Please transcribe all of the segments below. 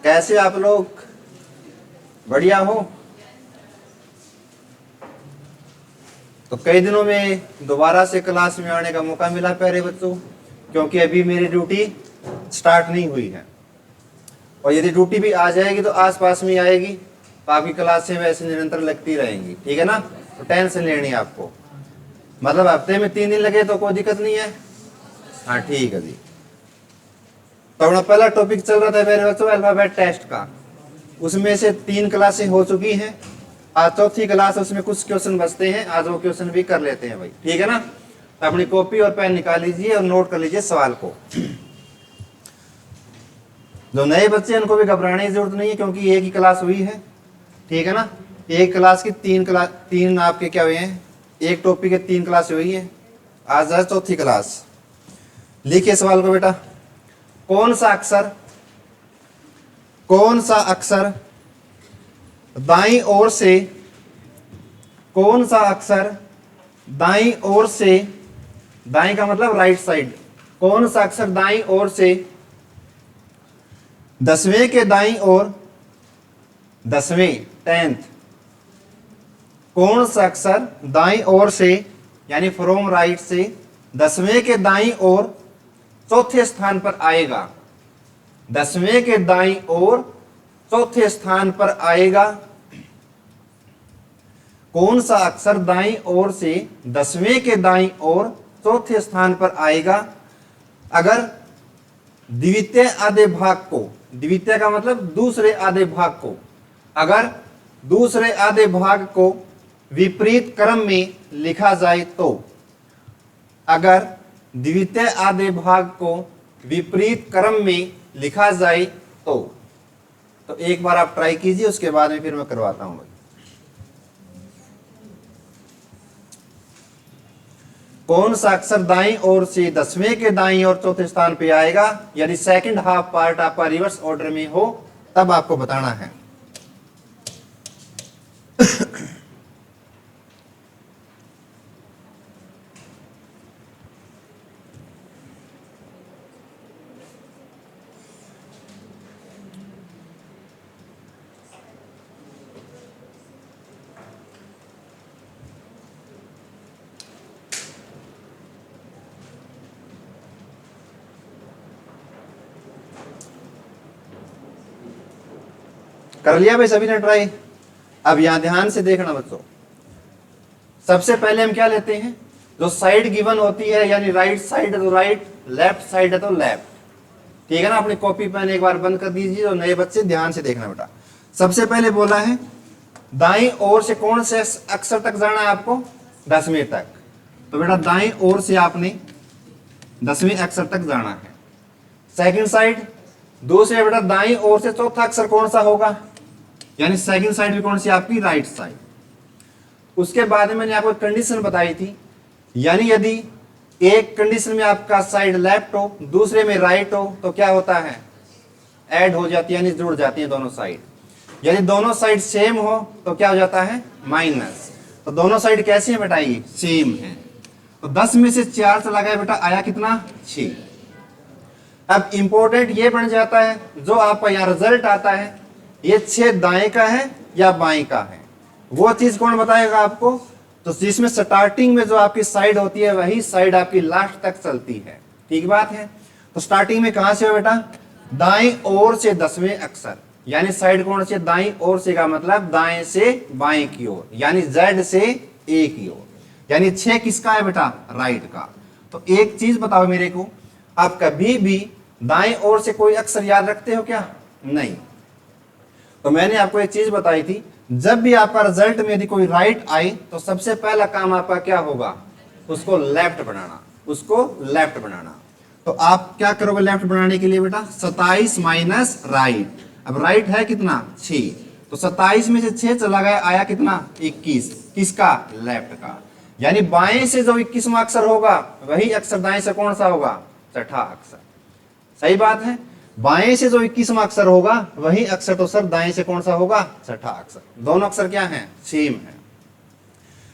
कैसे आप लोग? बढ़िया हो? तो कई दिनों में दोबारा से क्लास में आने का मौका मिला प्यारे बच्चों, क्योंकि अभी मेरी ड्यूटी स्टार्ट नहीं हुई है। और यदि ड्यूटी भी आ जाएगी तो आसपास में आएगी, तो आपकी क्लासें वैसे निरंतर लगती रहेंगी, ठीक है ना? तो टेंशन लेनी है आपको। मतलब हफ्ते में 3 दिन लगे तो कोई दिक्कत नहीं है। हाँ ठीक है जी। तो अपना पहला टॉपिक चल रहा था मेरे बच्चों अल्फाबेट टेस्ट का। उसमें से 3 क्लासें हो चुकी हैं। आज चौथी क्लास, उसमें कुछ क्वेश्चन बचते हैं, आज वो क्वेश्चन भी कर लेते हैं भाई, ठीक है ना? तो अपनी कॉपी और पेन निकाल लीजिए और नोट कर लीजिए सवाल को। जो नए बच्चे हैं उनको भी घबराने की जरूरत नहीं है, क्योंकि एक ही क्लास हुई है, ठीक है ना? एक क्लास की 3 आपके क्या हुए हैं, एक टॉपिक के 3 क्लास हुई है। आज चौथी क्लास। लिखिए सवाल को बेटा। कौन सा अक्षर दाईं ओर से, कौन सा अक्षर दाईं ओर से, दाईं का मतलब राइट साइड, कौन सा अक्षर दाईं ओर से 10वें के दाईं ओर, 10वें 10th, कौन सा अक्षर दाईं ओर से यानी फ्रॉम राइट से 10वें के दाईं ओर चौथे स्थान पर आएगा? 10वें के दाईं ओर चौथे स्थान पर आएगा। कौन सा अक्षर दाईं ओर से 10वें के दाईं ओर चौथे स्थान पर आएगा? अगर द्वितीय आधे भाग को, द्वितीय का मतलब दूसरे आधे भाग को, अगर दूसरे आधे भाग को विपरीत क्रम में लिखा जाए तो, अगर द्वितीय आधे भाग को विपरीत क्रम में लिखा जाए तो एक बार आप ट्राई कीजिए, उसके बाद में फिर मैं करवाता हूं। कौन सा अक्षर दाईं ओर से 10वें के दाईं ओर चौथे स्थान पे आएगा? यदि सेकंड हाफ पार्ट आपका रिवर्स ऑर्डर में हो तब आपको बताना है। कर लिया भाई सभी ने ट्राई? अब यहां ध्यान से देखना बच्चों। सबसे पहले हम क्या लेते हैं, जो साइड गिवन होती है, यानी राइट साइड है तो राइट, लेफ्ट साइड है तो लेफ्ट, ठीक है ना? अपनी कॉपी पेन एक बार बंद कर दीजिए और नए बच्चे ध्यान से देखना बेटा। सबसे पहले बोला है दाईं ओर से कौन से अक्षर तक जाना है आपको? 10वें तक। तो बेटा दाईं ओर से आपने 10वें अक्षर तक जाना है। सेकंड साइड, दूसरे बेटा दाईं ओर से चौथा अक्षर कौन सा होगा? यानी सेकंड साइड भी कौन सी आपकी? Right side. उसके बाद में मैंने आपको कंडीशन बताई थी, यानी यदि एक कंडीशन में आपका साइड लेफ्ट हो, दूसरे में राइट हो, तो क्या होता है? ऐड हो जाती है, यानी जुड़ जाती है दोनों साइड। यदि दोनों साइड सेम हो तो क्या हो जाता है? माइनस। तो दोनों साइड कैसी है बेटा? ये सेम है। तो 10 में से 4 चला गया बेटा, आया कितना? 6। अब इंपॉर्टेंट ये बन जाता है, जो आपका यहाँ रिजल्ट आता है, ये 6 दाएं का है या बाएं का है, वो चीज कौन बताएगा आपको? तो जिसमें स्टार्टिंग में जो आपकी साइड होती है वही साइड आपकी लास्ट तक चलती है, ठीक बात है? तो स्टार्टिंग में कहां से हो बेटा? दाएं ओर से 10वें अक्षर, यानी साइड कौन से? दाएं ओर से का मतलब दाएं से बाएं की ओर, यानी जेड से ए की ओर, यानी 6 किसका है बेटा? राइट का। तो एक चीज बताओ मेरे को, आप कभी भी दाएं ओर से कोई अक्षर याद रखते हो क्या? नहीं। तो मैंने आपको एक चीज बताई थी, जब भी आपका रिजल्ट में यदि कोई राइट आए तो सबसे पहला काम आपका क्या होगा? उसको लेफ्ट बनाना, उसको लेफ्ट बनाना। तो आप क्या करोगे लेफ्ट बनाने के लिए बेटा? 27 माइनस राइट। अब राइट है कितना? 6। तो 27 में से 6 चला गया, आया कितना? 21। किसका? लेफ्ट का। यानी बाएं से जो 21वां अक्षर होगा वही अक्षर दाएं से कौन सा होगा? छठा अक्षर। सही बात है? बाएं से जो 21वां अक्षर होगा वही अक्षर तो सर दाएं से कौन सा होगा? छठा अक्षर। दोनों अक्षर क्या हैं? सेम है।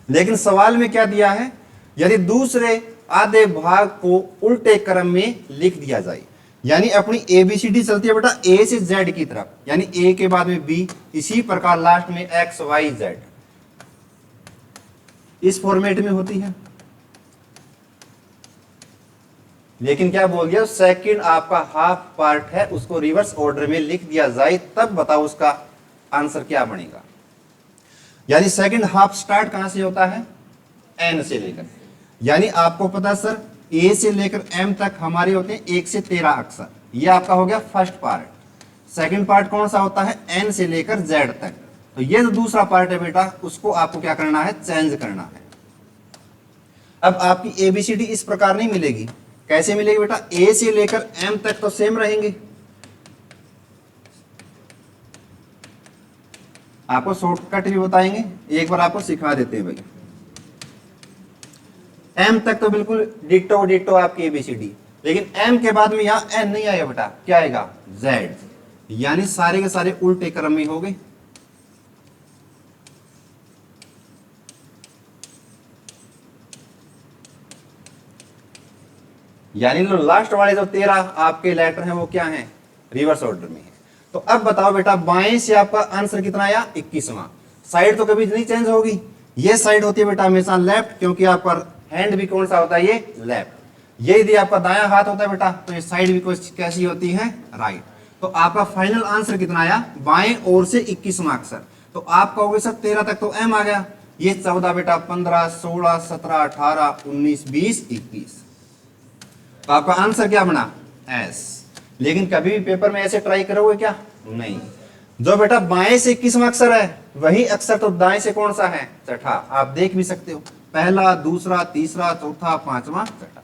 लेकिन सवाल में क्या दिया है? यदि दूसरे आधे भाग को उल्टे क्रम में लिख दिया जाए, यानी अपनी ABCD चलती है बेटा A से Z की तरफ, यानी A के बाद में B, इसी प्रकार लास्ट में XYZ इस फॉर्मेट में होती है। लेकिन क्या बोल दिया, सेकंड आपका हाफ पार्ट है उसको रिवर्स ऑर्डर में लिख दिया जाए, तब बताओ उसका आंसर क्या बनेगा। यानी सेकंड हाफ स्टार्ट कहां से होता है, N से लेकर, यानी आपको पता सर A से लेकर M तक हमारे होते हैं 1 से 13 अक्षर। ये आपका हो गया फर्स्ट पार्ट। सेकंड पार्ट कौन सा होता है, N से लेकर Z तक। तो ये जो दूसरा पार्ट है बेटा, उसको आपको क्या करना है, चेंज करना है। अब आपकी ABCD इस प्रकार नहीं मिलेगी, कैसे मिलेगी बेटा, A से लेकर M तक तो सेम रहेंगे। आपको शॉर्टकट भी बताएंगे, एक बार आपको सिखा देते हैं भाई। M तक तो बिल्कुल डिट्टो डिट्टो आपकी ABCD, लेकिन M के बाद में यहां N नहीं आएगा बेटा, क्या आएगा, Z, यानी सारे के सारे उल्टे क्रम में हो गए। यानी जो लास्ट वाले जो 13 आपके लेटर हैं वो क्या हैं, रिवर्स ऑर्डर में है। तो अब बताओ बेटा, बाएं से आपका आंसर कितना आया, 21वां। साइड तो कभी नहीं चेंज होगी, ये साइड होती है बेटा हमेशा लेफ्ट, क्योंकि आपका हैंड भी कौन सा होता है, ये लेफ्ट। ये यदि आपका दायां हाथ होता है बेटा, तो ये साइड भी कैसी होती है, राइट। तो आपका फाइनल आंसर कितना आया, बाएं ओर से 21वां अक्षर। तो आप कहोगे सर 13 तक तो M आ गया, ये 14 बेटा, 15, 16, 17, 18, 19, 20, 21। तो आपका आंसर क्या बना, S। लेकिन कभी भी पेपर में ऐसे ट्राई करोगे क्या, नहीं। जो बेटा बाएं से 21वां अक्षर है, वही अक्षर तो दाएं से कौन सा है, छठा। आप देख भी सकते हो, पहला, दूसरा, तीसरा, चौथा, पांचवा, छठा।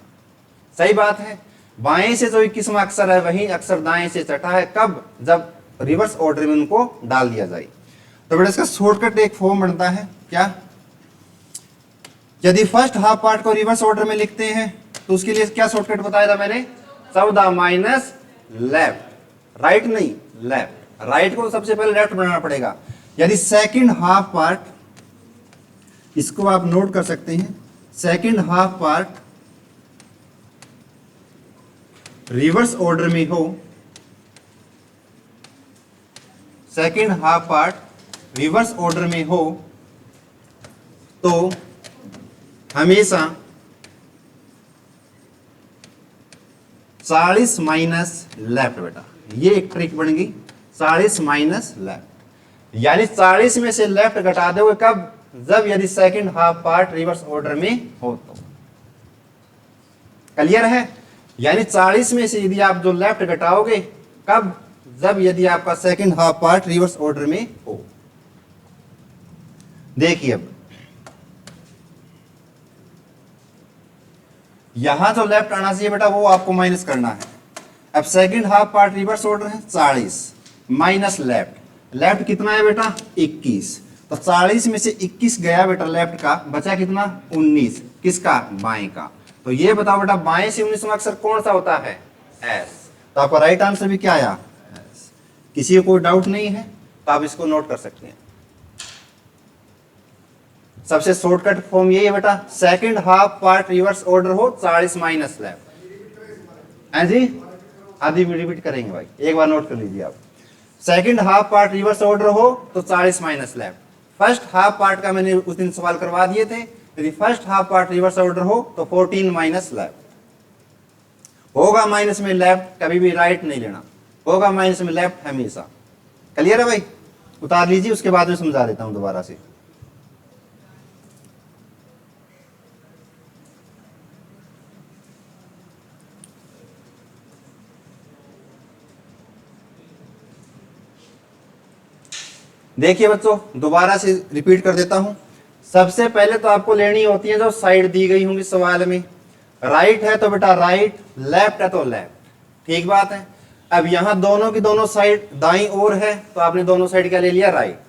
सही बात है, बाएं से जो 21वां अक्षर है, वही अक्षर दाएं से छठा है। कब, जब रिवर्स ऑर्डर में उनको डाल दिया जाए। तो बेटा इसका शॉर्टकट एक फॉर्म बनता है, क्या, यदि फर्स्ट हाफ पार्ट को रिवर्स ऑर्डर में लिखते हैं तो उसके लिए क्या शॉर्टकट बताया था मैंने, 14 माइनस लेफ्ट, राइट नहीं लेफ्ट। राइट को सबसे पहले लेफ्ट बनाना पड़ेगा। यदि सेकंड हाफ पार्ट, इसको आप नोट कर सकते हैं, second half part reverse order में हो, second half part reverse order में हो, तो हमेशा 40 माइनस लेफ्ट बेटा, ये एक ट्रिक बन गई, 40 माइनस लेफ्ट। यानी 40 में से लेफ्ट घटा दोगे कब, जब यदि second half part reverse order में हो तो। क्लियर है, यानी 40 में से यदि आप जो लेफ्ट घटाओगे कब, जब यदि आपका second half part reverse order में हो। देखिए अब यहां जो लेफ्ट आना चाहिए बेटा, वो आपको माइनस करना है। अब second half part reverse order है, 40 माइनस लेफ्ट, लेफ्ट कितना है बेटा, 21। तो 40 में से 21 गया बेटा लेफ्ट का, बचा कितना, 19, किसका, बाएं का। तो ये बताओ बेटा, बाएं से 19वां अक्षर कौन सा होता है, S। तो आपका राइट आंसर भी क्या आया, S। किसी को कोई डाउट नहीं है तो आप इसको नोट कर सकते हैं। सबसे शॉर्टकट फॉर्म यही है बेटा, second half part reverse order हो, 40 माइनस लेफ्ट। है जी, आदि रिपीट करेंगे भाई, एक बार नोट कर लीजिए आप। Second half part reverse order हो तो 40 minus left. First half part का मैंने उस दिन सवाल करवा दिए थे, यदि first half part reverse order हो तो 14 माइनस लेफ्ट होगा। माइनस में लेफ्ट कभी भी राइट नहीं लेना, होगा माइनस में लेफ्ट हमेशा। क्लियर है भाई, उतार लीजिए, उसके बाद में समझा देता हूं दोबारा से। देखिए बच्चों, दोबारा से रिपीट कर देता हूं। सबसे पहले तो आपको लेनी होती है जो साइड दी गई होंगी सवाल में। राइट है तो बेटा राइट, लेफ्ट है तो लेफ्ट, ठीक बात है। अब यहां दोनों की दोनों साइड दाईं ओर है, तो आपने दोनों साइड क्या ले लिया, राइट।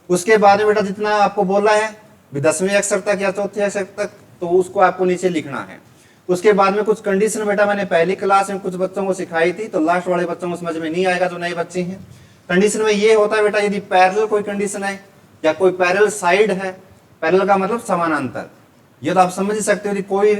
उसके बाद में बेटा जितना आपको बोला है 10वें अक्षर तक या चौथे अक्षर तक, तो उसको आपको नीचे लिखना है। उसके बाद में कुछ कंडीशन बेटा मैंने पहली क्लास में कुछ बच्चों को सिखाई थी, तो लास्ट वाले बच्चों को समझ में नहीं आएगा जो नए बच्चे हैं। कंडीशन में ये होता है बेटा, यदि पैरेलल कोई कंडीशन है या कोई पैरेलल साइड है, पैरेलल का मतलब समानांतर, ये तो आप समझ ही सकते हो। यदि कोई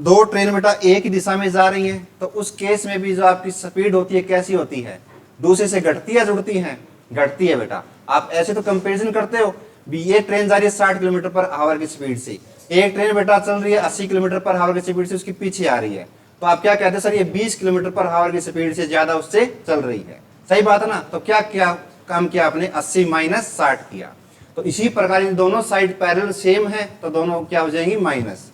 दो ट्रेन बेटा एक ही दिशा में जा रही हैं, तो उस केस में भी जो आपकी स्पीड होती है कैसी होती है, दूसरे से घटती है जुड़ती है, घटती है बेटा। आप ऐसे तो कंपैरिजन करते हो भी, ये ट्रेन जा रही है 60 किलोमीटर पर आवर की स्पीड से, एक ट्रेन बेटा चल रही है 80 किलोमीटर पर आवर की स्पीड से, उसकी पीछे आ रही है, तो आप क्या कहते हैं सर ये 20 किलोमीटर पर आवर की स्पीड से ज्यादा उससे चल रही है, सही बात है ना। तो क्या क्या काम किया आपने, 80 माइनस 60 किया। तो इसी प्रकार इन दोनों साइड पैरेलल सेम है तो दोनों क्या हो जाएंगी माइनस।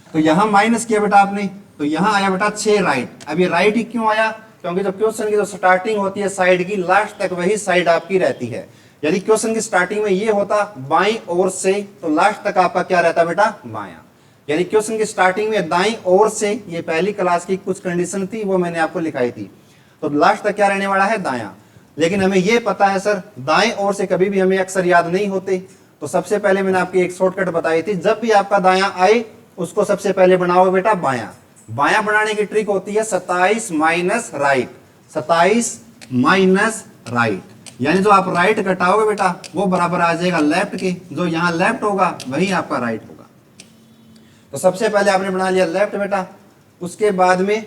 तो यहां माइनस किया बेटा आपने, तो यहां आया बेटा 6 राइट। अब ये राइट ही क्यों आया, क्योंकि जो क्वेश्चन की जो स्टार्टिंग होती है साइड की, लास्ट तक वही साइड आपकी रहती है। यदि क्वेश्चन की स्टार्टिंग में ये होता बाईं ओर से, तो लास्ट तक आपका क्या रहता बेटा, बायां। यदि क्वेश्चन की स्टार्टिंग में दाईं ओर से, ये पहली क्लास की कुछ कंडीशन थी वो मैंने आपको लिखाई थी, तो लास्ट तक क्या रहने वाला है, दायां। लेकिन हमें ये पता है सर दाएं ओर से कभी भी हमें अक्सर याद नहीं होते, तो सबसे पहले मैंने आपकी एक शॉर्टकट बताई थी, जब भी आपका दायां आए उसको सबसे पहले बनाओ बेटा बायां। बायां बनाने की ट्रिक होती है 27 माइनस राइट, 27 माइनस राइट, यानी जो आप राइट घटाओगे बेटा वो बराबर आ जाएगा लेफ्ट के, जो यहाँ लेफ्ट होगा वही आपका राइट होगा। तो सबसे पहले आपने बना लिया लेफ्ट बेटा, उसके बाद में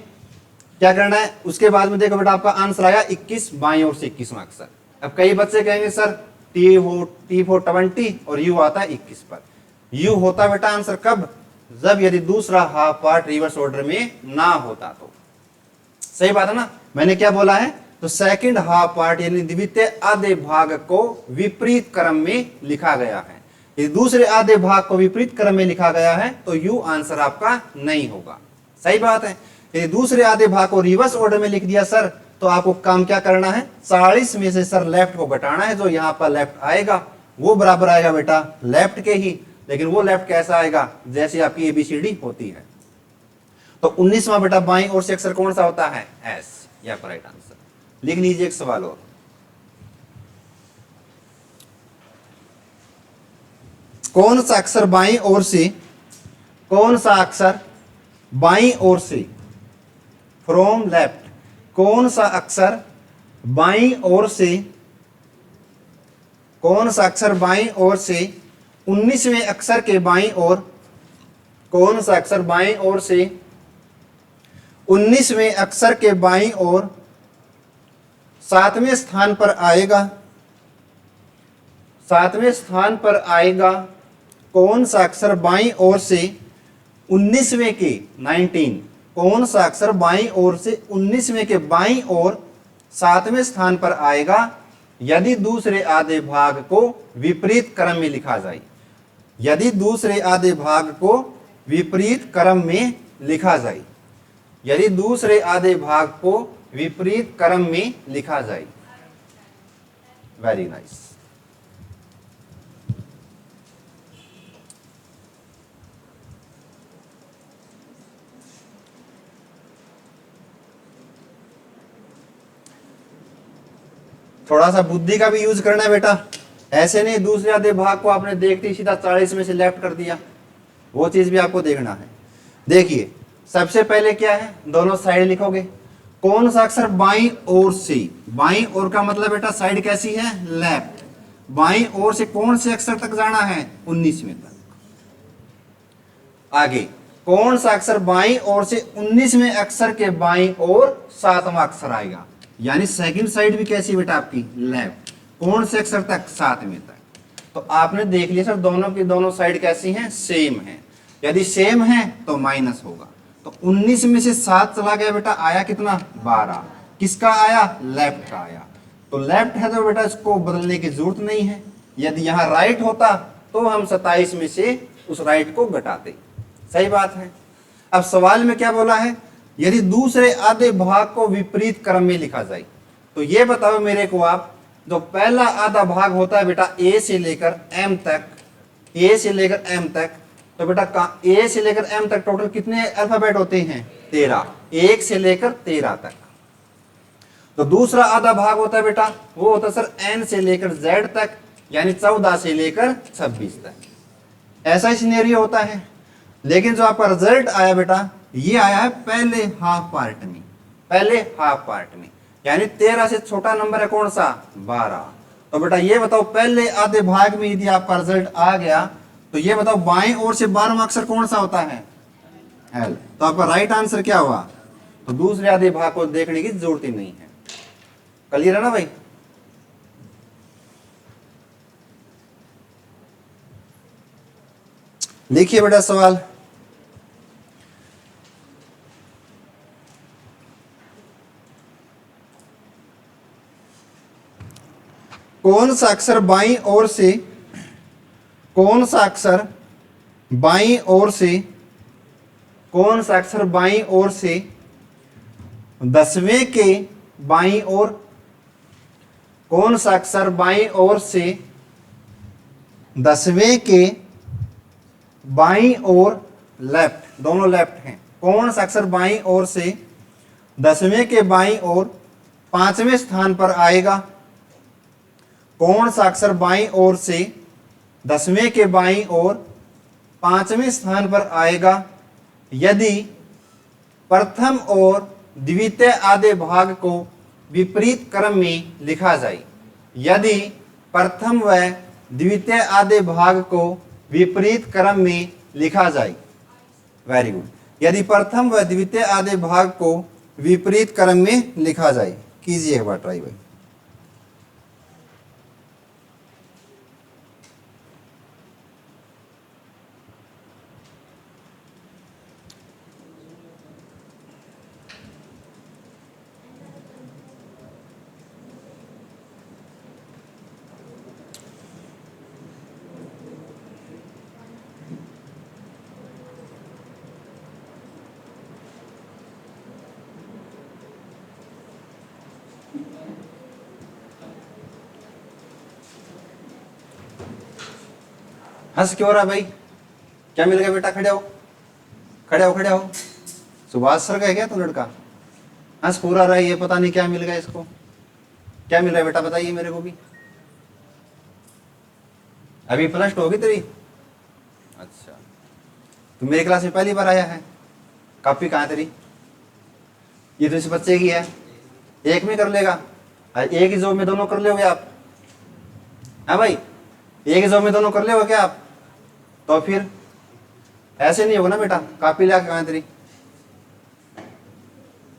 क्या करना है, उसके बाद में देखो बेटा आपका आंसर आया 21, बाईं ओर से 21वां अक्षर। अब कई बच्चे कहेंगे सर टी फॉर 20 और यू आता है 21 पर। यू होता बेटा आंसर कब, जब यदि दूसरा हाफ पार्ट रिवर्स ऑर्डर में ना होता तो, सही बात है ना। मैंने क्या बोला है, तो सेकंड हाफ पार्ट यानी द्वितीय आधे भाग को विपरीत क्रम में लिखा गया है। यदि दूसरे आधे भाग को विपरीत क्रम में लिखा गया है तो यू आंसर आपका नहीं होगा, सही बात है। यदि दूसरे आधे भाग को रिवर्स ऑर्डर में लिख दिया सर, तो आपको काम क्या करना है, 40 में से सर लेफ्ट को घटाना है, जो यहाँ पर लेफ्ट आएगा वो बराबर आएगा बेटा लेफ्ट के ही, लेकिन वो लेफ्ट कैसा आएगा, जैसे आपकी एबीसीडी होती है। तो 19वां बेटा बाईं ओर से अक्षर कौन सा होता है, एस, या राइट आंसर। लिख लीजिए एक सवाल और, कौन सा अक्षर बाईं ओर से, कौन सा अक्षर बाईं ओर से, फ्रॉम लेफ्ट, कौन सा अक्षर बाईं ओर से, कौन सा अक्षर बाईं ओर से 19वें अक्षर के बाईं ओर, कौन सा अक्षर बाईं ओर से 19वें अक्षर के बाईं ओर 7वें स्थान पर आएगा, 7वें स्थान पर आएगा। कौन सा अक्षर बाईं ओर से 19वें के 19, कौन सा अक्षर बाईं ओर से 19वें के बाईं ओर 7वें स्थान पर आएगा यदि दूसरे आधे भाग को विपरीत क्रम में लिखा जाए, यदि दूसरे आधे भाग को विपरीत क्रम में लिखा जाए, यदि दूसरे आधे भाग को विपरीत क्रम में लिखा जाए। Very nice. थोड़ा सा बुद्धि का भी यूज करना है बेटा, ऐसे नहीं दूसरे आधे भाग को आपने देखते ही सीधा 40 में से लेफ्ट कर दिया, वो चीज भी आपको देखना है। देखिए सबसे पहले क्या है, दोनों साइड लिखोगे, कौन सा अक्षर बाईं ओर से, बाईं ओर का मतलब बेटा साइड कैसी है, लेफ्ट, बाईं ओर से कौन से अक्षर तक जाना है, 19वें तक। आगे कौन सा अक्षर बाईं ओर से 19वें अक्षर के बाईं ओर 7वां अक्षर आएगा, यानी सेकंड साइड भी कैसी बेटा आपकी, लेफ्ट, कौन से अक्षर तक, 7वें तक। तो आपने देख लिया सर दोनों की दोनों साइड कैसी हैं, सेम है। यदि सेम है तो माइनस होगा, तो 19 में से 7 चला गया बेटा, आया कितना, 12। किसका आया, लेफ्ट का आया। तो लेफ्ट है तो बेटा इसको बदलने की जरूरत नहीं है। यदि यहाँ राइट होता तो हम 27 में से उस राइट को घटाते, सही बात है। अब सवाल में क्या बोला है, यदि दूसरे आधे भाग को विपरीत क्रम में लिखा जाए, तो ये बताओ मेरे को आप, जो पहला आधा भाग होता है बेटा ए से लेकर एम तक, ए से लेकर एम तक, तो बेटा ए से लेकर एम तक टोटल कितने अल्फाबेट होते हैं, 13, 1 से लेकर 13 तक। तो दूसरा आधा भाग होता है बेटा वो होता है सर एन से लेकर जेड तक, यानी 14 से लेकर 26 तक। ऐसा ही सिनेरियो होता है। लेकिन जो आपका रिजल्ट आया बेटा ये आया है पहले हाफ पार्ट में, पहले हाफ पार्ट में, यानी 13 से छोटा नंबर है कौन सा, 12। तो बेटा ये बताओ पहले आधे भाग में यदि आपका रिजल्ट आ गया तो ये बताओ बाएं ओर से 12वां अक्षर कौन सा होता है, एल। तो आपका राइट आंसर क्या हुआ? तो दूसरे आधे भाग को देखने की जरूरत ही नहीं है। क्लियर है ना भाई? लिखिए बेटा सवाल। कौन सा अक्षर बाईं ओर से, कौन सा अक्षर बाईं ओर से, कौन सा अक्षर बाईं ओर से 10वें के बाईं ओर, कौन सा अक्षर बाईं ओर से 10वें के बाईं ओर, लेफ्ट, दोनों लेफ्ट हैं, कौन सा अक्षर बाईं ओर से 10वें के बाईं ओर 5वें स्थान पर आएगा? कौन सा अक्षर बाईं ओर से 10वें के बाईं ओर 5वें स्थान पर आएगा यदि प्रथम और द्वितीय आधे भाग को विपरीत क्रम में लिखा जाए? यदि प्रथम व द्वितीय आधे भाग को विपरीत क्रम में लिखा जाए। Very good. यदि प्रथम व द्वितीय आधे भाग को विपरीत क्रम में लिखा जाए। कीजिए एक बार ट्राई भाई। हंस क्यों रहा भाई? क्या मिल गया बेटा? खड़े हो, खड़े हो, खड़े हो। सुभाष सर का है क्या तू लड़का? हंस पूरा रहा है, ये पता नहीं क्या मिल गया इसको। क्या मिल रहा है बेटा बताइए मेरे को भी। अभी प्लस टू होगी तेरी? अच्छा, तू मेरी क्लास में पहली बार आया है। कॉपी कहाँ है तेरी? ये तो इस बच्चे की है, एक में कर लेगा। एक ही जॉब में दोनों कर लोगे आप? हाँ भाई, एक ही जॉब में दोनों कर लोगे क्या आप? तो फिर ऐसे नहीं होगा ना बेटा। कॉपी ला के कहाँ है तेरी?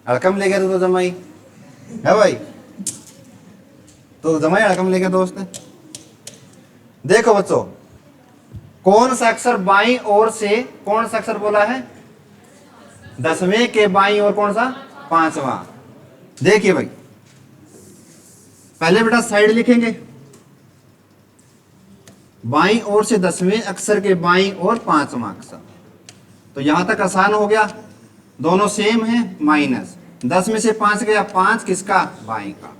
हड़कम ले गया तू तो जमाई है भाई, तो जमाई हड़कम ले गया दोस्त ने। देखो बच्चों, कौन सा अक्षर बाईं ओर से, कौन सा अक्षर बोला है? 10वें के बाईं ओर कौन सा? 5वां। देखिए भाई, पहले बेटा साइड लिखेंगे। बाईं ओर से 10वें अक्षर के बाईं ओर 5वां अक्षर। तो यहां तक आसान हो गया, दोनों सेम है। माइनस 10 में से 5 गया, 5 किसका? बाईं का।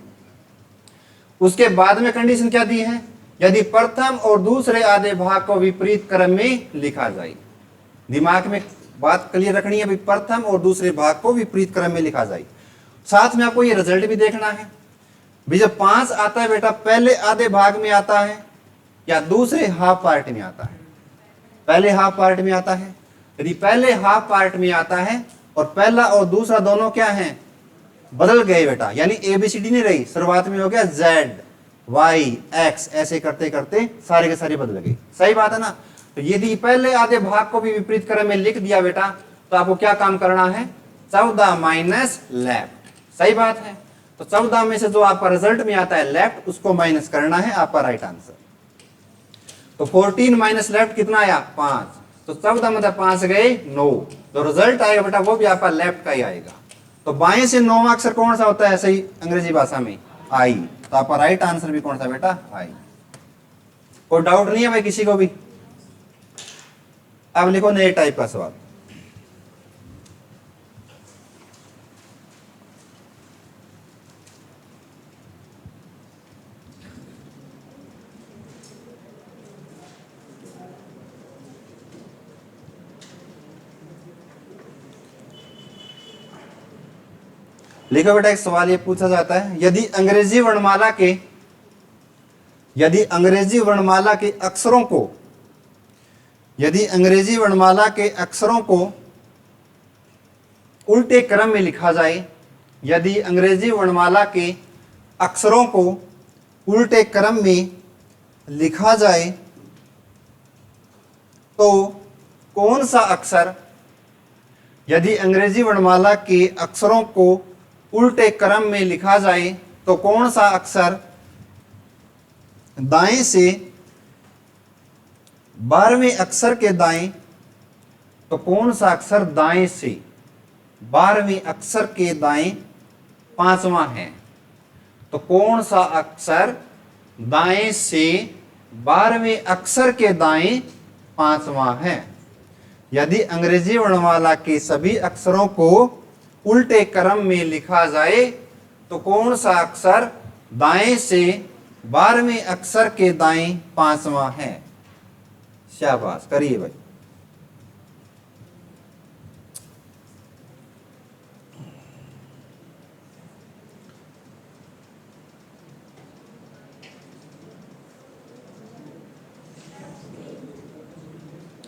उसके बाद में कंडीशन क्या दी है? यदि प्रथम और दूसरे आधे भाग को विपरीत क्रम में लिखा जाए। दिमाग में बात क्लियर रखनी है भाई, प्रथम और दूसरे भाग को विपरीत क्रम में लिखा जाए। साथ में आपको ये रिजल्ट भी देखना है भाई। जब 5 आता है बेटा, पहले आधे भाग में आता है या दूसरे हाफ पार्ट में आता है? पहले हाफ पार्ट में आता है। यदि पहले हाफ पार्ट में आता है और पहला और दूसरा दोनों क्या हैं? बदल गए बेटा, यानी ABCD नहीं रही, शुरुआत में हो गया Z Y X, ऐसे करते करते सारे के सारे बदल गए। सही बात है ना? तो यदि पहले आधे भाग को भी विपरीत क्रम में लिख दिया बेटा, तो आपको क्या काम करना है? 14 माइनस लेफ्ट। सही बात है। तो 14 में से जो आपका रिजल्ट में आता है लेफ्ट, उसको माइनस करना है, आपका राइट आंसर। तो 14 माइनस लेफ्ट कितना आया? 5। तो 14 में 5 गए 9, तो रिजल्ट आएगा बेटा वो भी आपका लेफ्ट का ही आएगा। तो बाएं से 9वां अक्षर कौन सा होता है सही अंग्रेजी भाषा में? आई। तो आपका राइट आंसर भी कौन सा बेटा? आई। कोई डाउट नहीं है भाई किसी को भी? अब लिखो नए टाइप का सवाल। लिखो बेटा, एक सवाल ये पूछा जाता है, यदि अंग्रेजी वर्णमाला के अक्षरों को, यदि अंग्रेजी वर्णमाला के अक्षरों को उल्टे क्रम में लिखा जाए, यदि अंग्रेजी वर्णमाला के अक्षरों को उल्टे क्रम में लिखा जाए तो कौन सा अक्षर यदि अंग्रेजी वर्णमाला के अक्षरों को उल्टे क्रम में लिखा जाए तो कौन सा अक्षर दाएं से 12वें अक्षर के दाएं, तो कौन सा अक्षर दाएं से 12वें अक्षर के दाएं 5वां है? तो कौन सा अक्षर दाएं से 12वें अक्षर के दाएं 5वां है? यदि अंग्रेजी वर्णमाला के सभी अक्षरों को उल्टे क्रम में लिखा जाए तो कौन सा अक्षर दाएं से 12वें अक्षर के दाएं 5वां है? शाबाश, करिए भाई।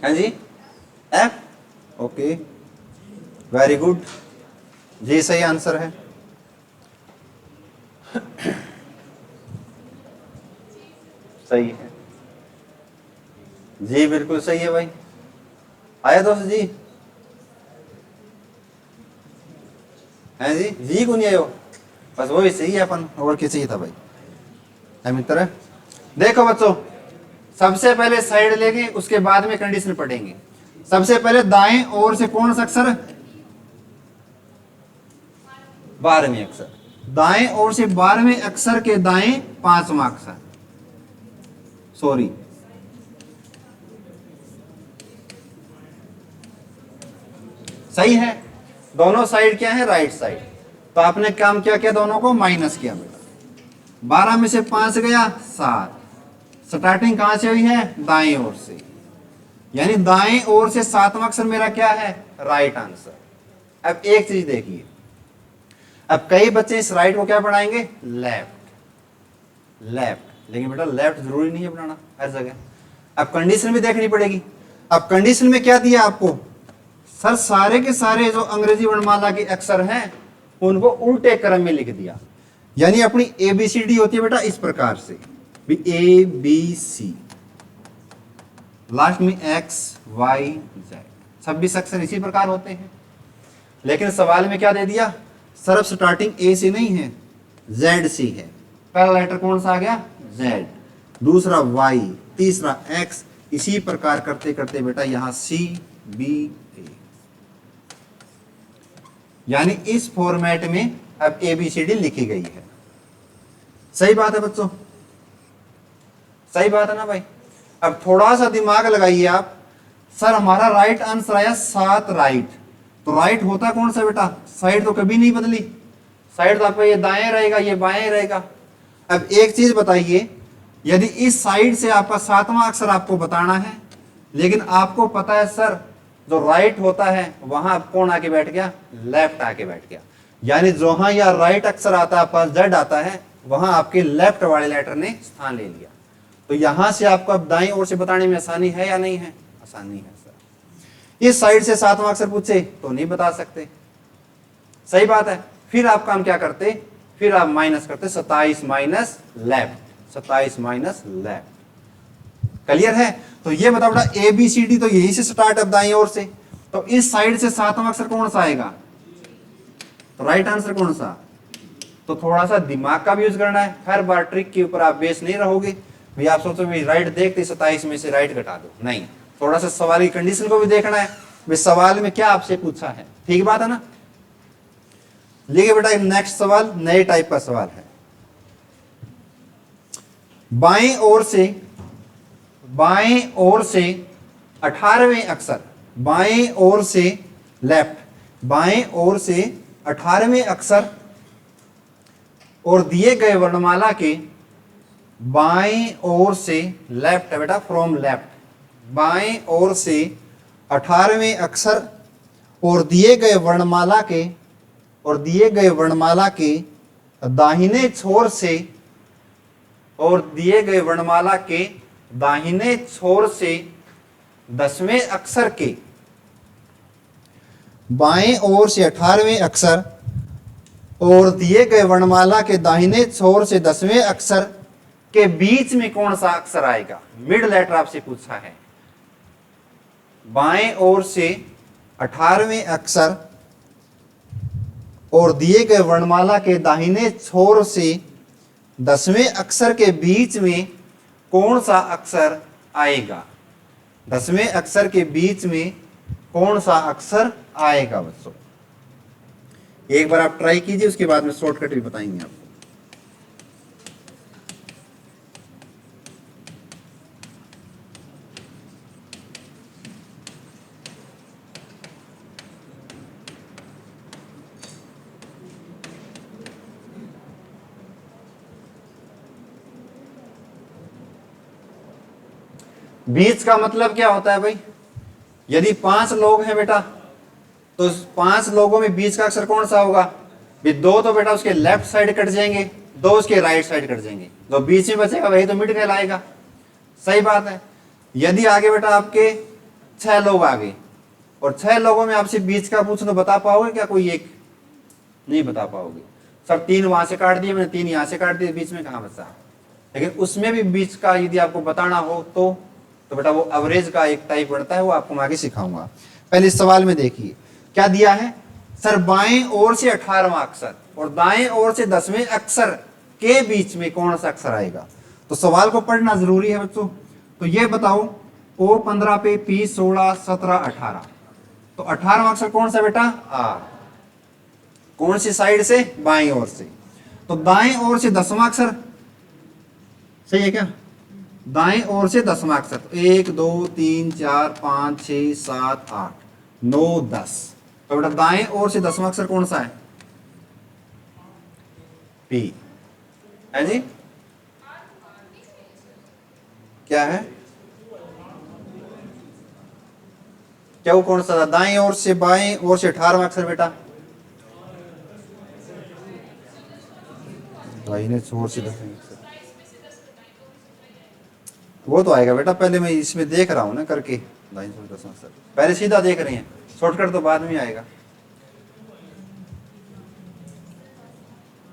हाँ जी, एफ। ओके, वेरी गुड जी, सही आंसर है। सही है जी, बिल्कुल सही है भाई। आया दोस्त जी? है जी को नहीं आयो, बस वही सही है अपन, और क्या चाहिए था भाई? है मित्र, देखो बच्चों, सबसे पहले साइड लेंगे, उसके बाद में कंडीशन पढ़ेंगे। सबसे पहले दाएं ओर से कौन सा अक्षर? 12वें अक्षर। दाएं ओर से 12वें अक्षर के दाएं 5वां अक्षर, सॉरी, सही है। दोनों साइड क्या है? Right side. तो आपने काम क्या किया? दोनों को माइनस किया बेटा। 12 में से 5 गया 7। स्टार्टिंग कहां से हुई है? दाएं ओर से, यानी दाएं ओर से 7वां अक्षर मेरा क्या है? Right answer. अब एक चीज देखिए, अब कई बच्चे इस राइट को क्या पढ़ाएंगे? लेफ्ट। लेफ्ट, लेकिन बेटा लेफ्ट जरूरी नहीं है पढ़ाना हर जगह। अब कंडीशन भी देखनी पड़ेगी। अब कंडीशन में क्या दिया आपको? सर सारे के सारे जो अंग्रेजी वर्णमाला के अक्षर हैं उनको उल्टे क्रम में लिख दिया, यानी अपनी ABCD होती है बेटा इस प्रकार से, ABC, लास्ट में X Y Z, 26 अक्षर इसी प्रकार होते हैं। लेकिन सवाल में क्या दे दिया? सर अब स्टार्टिंग A से नहीं है, Z से है। पहला लेटर कौन सा आ गया? Z, दूसरा Y, तीसरा X, इसी प्रकार करते करते बेटा यहां C B A, यानी इस फॉर्मेट में अब ABCD लिखी गई है। सही बात है बच्चों, सही बात है ना भाई? अब थोड़ा सा दिमाग लगाइए आप। सर हमारा राइट आंसर आया 7 राइट, तो राइट होता कौन सा बेटा? साइड तो कभी नहीं बदली, साइड तो आपका ये दाएं रहेगा, ये बाएं रहेगा। अब एक चीज बताइए, यदि इस साइड से आपका 7वां अक्षर आपको बताना है, लेकिन आपको पता है सर जो राइट होता है वहां कौन आके बैठ गया? लेफ्ट आके बैठ गया, यानी जहां या राइट अक्षर आता है आपका Z आता है, वहां आपके लेफ्ट वाले लेटर ने स्थान ले लिया। तो यहां से आपको अब दाईं ओर से बताने में आसानी है या नहीं है? आसानी है सर। इस साइड से 7वां अक्षर पूछे तो नहीं बता सकते, सही बात है। फिर आप काम क्या करते? फिर आप माइनस करते, 27 minus left, 27 minus left. Clear है? तो ये बताओ बेटा ABCD तो यही से स्टार्ट अब दाईं ओर से, तो इस साइड से 7वां अक्षर कौन सा आएगा? तो राइट आंसर कौन सा? तो थोड़ा सा दिमाग का भी यूज करना है। हर बार ट्रिक के ऊपर आप बेस नहीं रहोगे भी, आप सोचो भी राइट देखते 27 में से राइट घटा दो, नहीं। थोड़ा सा सवाल की कंडीशन को भी देखना है, भी सवाल में क्या आपसे पूछा है। ठीक बात है ना? लिखिए बेटा नेक्स्ट सवाल नए टाइप का सवाल है। बाएं ओर से 18वें अक्षर, बाएं ओर से लेफ्ट, बाएं ओर से 18वें अक्षर और दिए गए वर्णमाला के बाएं ओर से लेफ्ट है बेटा, फ्रॉम लेफ्ट, बाएं ओर से 18वें अक्षर और दिए गए वर्णमाला के दाहिने छोर से, और दिए गए वर्णमाला के दाहिने छोर से 10वें अक्षर के, बाएं ओर से 18वें अक्षर और दिए गए वर्णमाला के दाहिने छोर से 10वें अक्षर के बीच में कौन सा अक्षर आएगा? मिड लेटर आपसे पूछा है। बाएं ओर से 18वें अक्षर और दिए गए वर्णमाला के दाहिने छोर से 10वें अक्षर के बीच में कौन सा अक्षर आएगा? 10वें अक्षर के बीच में कौन सा अक्षर आएगा बच्चों? एक बार आप ट्राई कीजिए, उसके बाद में शॉर्टकट भी बताएंगे आपको। बीच का मतलब क्या होता है भाई? यदि 5 लोग हैं बेटा, तो 5 लोगों में बीच का अक्षर कौन सा होगा? भी 2 तो बेटा उसके लेफ्ट साइड कट जाएंगे, 2 उसके राइट साइड कट जाएंगे, तो बीच में बचेगा वही तो मिड कहलाएगा। सही बात है। यदि आगे बेटा आपके 6 लोग आगे और 6 लोगों में आपसे बीच का पूछो तो बता पाओगे क्या? कोई एक नहीं बता पाओगे। सर 3 वहां से काट दिए मैंने, 3 यहां से काट दिए, बीच में कहां बचा? लेकिन उसमें भी बीच का यदि आपको बताना हो तो बेटा वो एवरेज का एक टाइप बढ़ता है, वो आपको मैं आगे सिखाऊंगा। पहले इस सवाल में देखिए क्या दिया है। सर बाएं ओर से 18वां अक्षर और दाएं ओर से 10वें अक्षर के बीच में कौन सा अक्षर आएगा? तो सवाल को पढ़ना जरूरी है बच्चों। तो ये बताओ O15 पे P16 17 18, तो 18वां अक्षर कौन सा बेटा? आर। कौन सी साइड से? बाएं ओर से। तो दाएं ओर से 10वां अक्षर सही है क्या? दाएं ओर से 10वां अक्षर 1 2 3 4 5 6 7 8 9 10, तो बेटा दाएं ओर से 10वां अक्षर कौन सा है? पी है जी। क्या है? क्या वो कौन सा था? दाएं ओर से बाएं ओर से 18वां अक्षर बेटा, दाहिने छोर से 10वां अक्षर, वो तो आएगा बेटा। पहले मैं इसमें देख रहा हूं ना करके, दाहिने छोर 10वां अक्षर पहले सीधा देख रहे हैं, शॉर्टकट तो बाद में आएगा।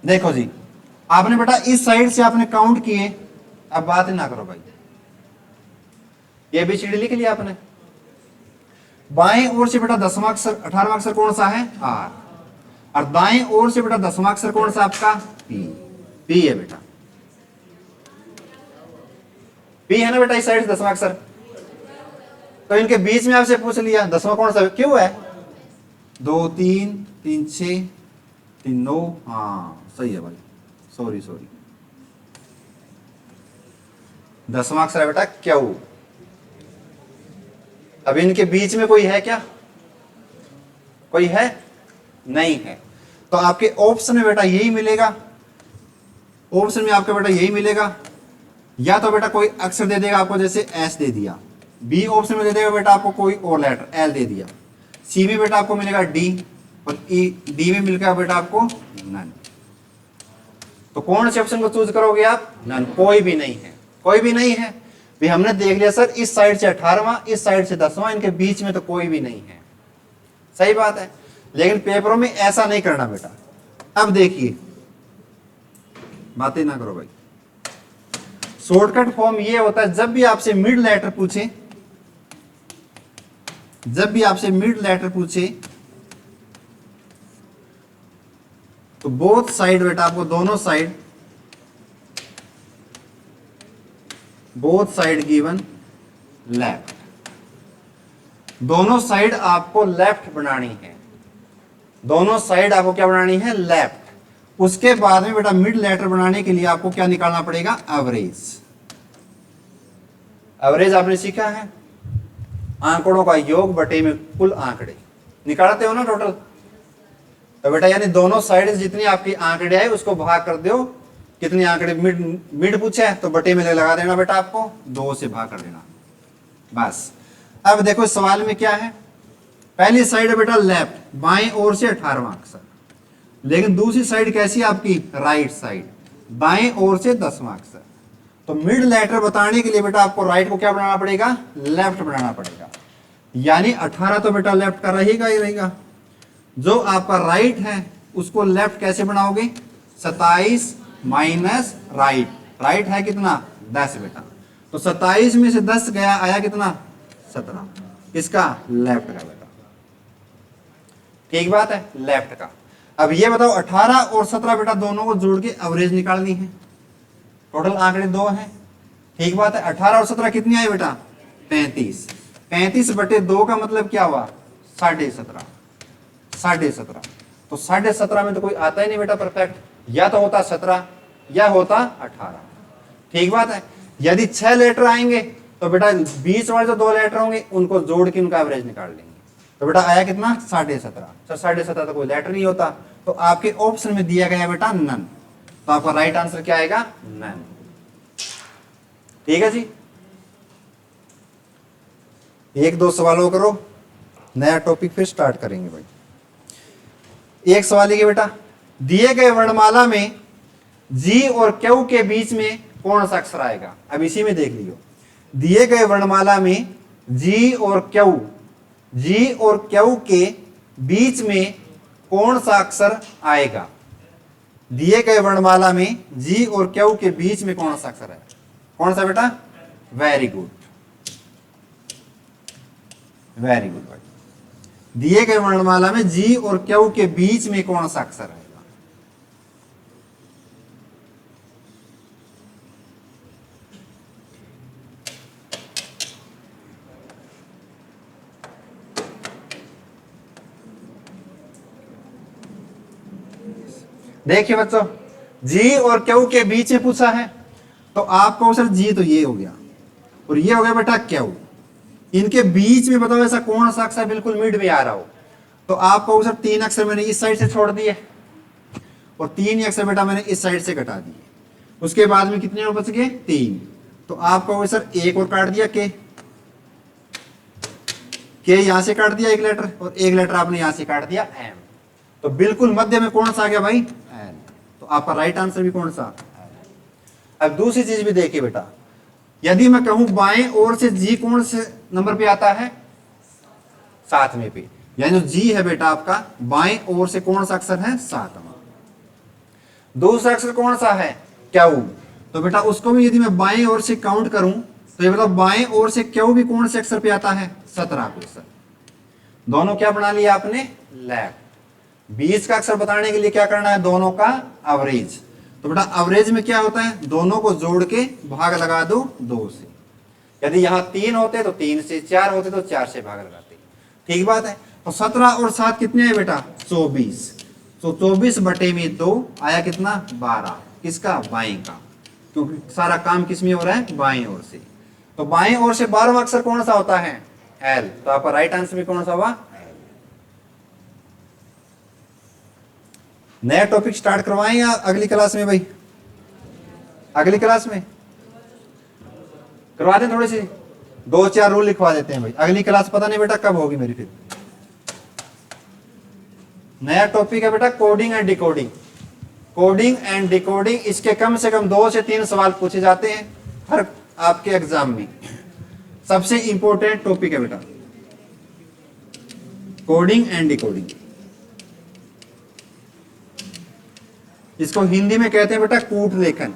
देखो जी, आपने बेटा इस साइड से आपने काउंट किए, अब बात ही ना करो भाई, ये भी सीढ़ी लिख लिया आपने। बाएं ओर से बेटा 10वां अक्षर 18वां अक्षर कौन सा है? आर। और दाएं ओर से बेटा 10वां अक्षर कौन सा आपका? पी। पी है बेटा, पी है ना बेटा इस साइड से 10वां अक्षर। तो इनके बीच में आपसे पूछ लिया 10वां कौन सा क्यों है? 2 3 3 6 3 9, हाँ सही है भाई, सॉरी 10वां अक्षर है बेटा क्यू। अब इनके बीच में कोई है क्या? कोई है? नहीं है। तो आपके ऑप्शन में बेटा यही मिलेगा, ऑप्शन में आपका बेटा यही मिलेगा। या तो बेटा कोई अक्षर दे देगा आपको, जैसे एस दे दिया, बी ऑप्शन में दे देगा बेटा आपको कोई और लेटर एल दे दिया, सी में बेटा आपको मिलेगा डी, और ई डी में मिलेगा बेटा आपको नन। तो कौन से ऑप्शन को चूज करोगे आप? नन, कोई भी नहीं है, कोई भी नहीं है। भी हमने देख लिया सर इस साइड से 18वां, इस साइड से 10वां, इनके बीच में तो कोई भी नहीं है। सही बात है, लेकिन पेपरों में ऐसा नहीं करना बेटा। अब देखिए, बातें ना करो भाई। शॉर्टकट फॉर्म ये होता है, जब भी आपसे मिड लेटर पूछे, जब भी आपसे मिड लेटर पूछे तो बोथ साइड बेटा आपको, दोनों side, both side given left, दोनों साइड आपको लेफ्ट बनानी है, दोनों साइड आपको क्या बनानी है? लेफ्ट। उसके बाद में बेटा मिड लेटर बनाने के लिए आपको क्या निकालना पड़ेगा? एवरेज। एवरेज आपने सीखा है, आंकड़ों का योग बटे में कुल आंकड़े निकालते हो ना टोटल। तो बेटा यानी दोनों साइड जितनी आपकी आंकड़े आए उसको भाग कर दो, कितने आंकड़े मिड पूछे तो बटे में लगा देना बेटा, आपको 2 से भाग कर देना बस। अब देखो इस सवाल में क्या है, पहली साइड है बेटा लेफ्ट, बाएं ओर से 18वां अक्षर, लेकिन दूसरी साइड कैसी है आपकी? राइट साइड, बाएं ओर से 10वां अक्षर। तो मिड लेटर बताने के लिए बेटा आपको राइट को क्या बनाना पड़ेगा? लेफ्ट बनाना पड़ेगा। यानी 18 तो बेटा लेफ्ट का रहेगा ही रहेगा, जो आपका राइट है उसको लेफ्ट कैसे बनाओगे? 27 माइनस राइट, राइट है कितना? 10 बेटा। तो 27 में से 10 गया, आया कितना? 17, इसका लेफ्ट का बेटा। ठीक बात है, लेफ्ट का। अब ये बताओ 18 और 17 बेटा दोनों को जोड़ के एवरेज निकालनी है, टोटल आंकड़े 2 हैं, ठीक बात है। 18 और 17 कितनी आई बेटा 35, 35 बटे 2 का मतलब क्या हुआ 17.5, 17.5। तो 17.5 में तो कोई आता ही नहीं बेटा परफेक्ट, या तो होता 17 या होता 18, ठीक बात है। यदि 6 लेटर आएंगे तो बेटा बीच वाले जो 2 लेटर होंगे उनको जोड़ के उनका एवरेज निकाल लेंगे। तो बेटा आया कितना 17.5, सर 17.5 तो कोई लेटर नहीं होता, तो आपके ऑप्शन में दिया गया बेटा नन, तो आपका राइट आंसर क्या आएगा नन, ठीक है जी। 1-2 सवालों करो, नया टॉपिक फिर स्टार्ट करेंगे भाई। एक सवाल है बेटा, दिए गए वर्णमाला में जी और क्यू के बीच में कौन सा अक्षर आएगा। अब इसी में देख लियो, दिए गए वर्णमाला में जी और क्यू के बीच में कौन सा अक्षर आएगा। दिए गए वर्णमाला में जी और क्यू के बीच में कौन सा अक्षर है, कौन सा बेटा, वेरी गुड, वेरी गुड भाई। दिए गए वर्णमाला में जी और क्यू के बीच में कौन सा अक्षर है। देखिए बच्चों, जी और क्यू के बीच में पूछा है, तो आपको सर जी तो ये हो गया और ये हो गया बेटा क्यू, इनके बीच में बताओ ऐसा कौन सा अक्षर बिल्कुल मिड में आ रहा हो। तो आपको सर 3 अक्षर मैंने इस साइड से छोड़ दिए और 3 अक्षर बेटा मैंने इस साइड से घटा दिए, उसके बाद में कितने और बच गए 3। तो आपको सर एक और काट दिया के यहां से काट दिया एक लेटर, और एक लेटर आपने यहां से काट दिया एम, तो बिल्कुल मध्य में कौन सा आ गया भाई एल, तो आपका राइट आंसर भी कौन सा। अब दूसरी चीज भी देखिए बेटा, यदि मैं कहूं बाएं ओर से जी कौन से नंबर पे आता है 7वें पे, यानी जो जी है बेटा आपका बाएं ओर से कौन सा अक्षर है 7वां। दूसरा अक्षर कौन सा है क्यू, तो बेटा उसको भी यदि मैं बाएं ओर से काउंट करूं तो ये मतलब बाएं ओर से क्यू भी कौन से अक्षर पे आता है 17 पे। सर दोनों क्या बना लिया आपने लेफ्ट, बीच का अक्षर बताने के लिए क्या करना है दोनों का एवरेज। तो बेटा एवरेज में क्या होता है दोनों को जोड़ के भाग लगा दो 2 से, यदि यहां 3 होते तो 3 से, 4 होते तो 4 से भाग लगाते, ठीक बात है। तो 17 और 7 कितने हैं बेटा 24, तो 24 बटे में 2 आया कितना 12, किसका बाएं का, क्योंकि सारा काम किस में हो रहा है बाएं ओर से। तो बाएं ओर से 12वां अक्षर कौन सा होता है एल, तो आपका राइट आंसर भी कौन सा हुआ। नया टॉपिक स्टार्ट करवाएं या अगली क्लास में भाई, अगली क्लास में करवा दें, थोड़ी सी 2-4 रूल लिखवा देते हैं भाई। अगली क्लास पता नहीं बेटा कब होगी मेरी, फिर नया टॉपिक है बेटा coding and decoding. Coding and decoding, इसके कम से कम 2 से 3 सवाल पूछे जाते हैं हर आपके एग्जाम में, सबसे इंपॉर्टेंट टॉपिक है बेटा कोडिंग एंड डिकोडिंग। इसको हिंदी में कहते हैं बेटा कूट लेखन।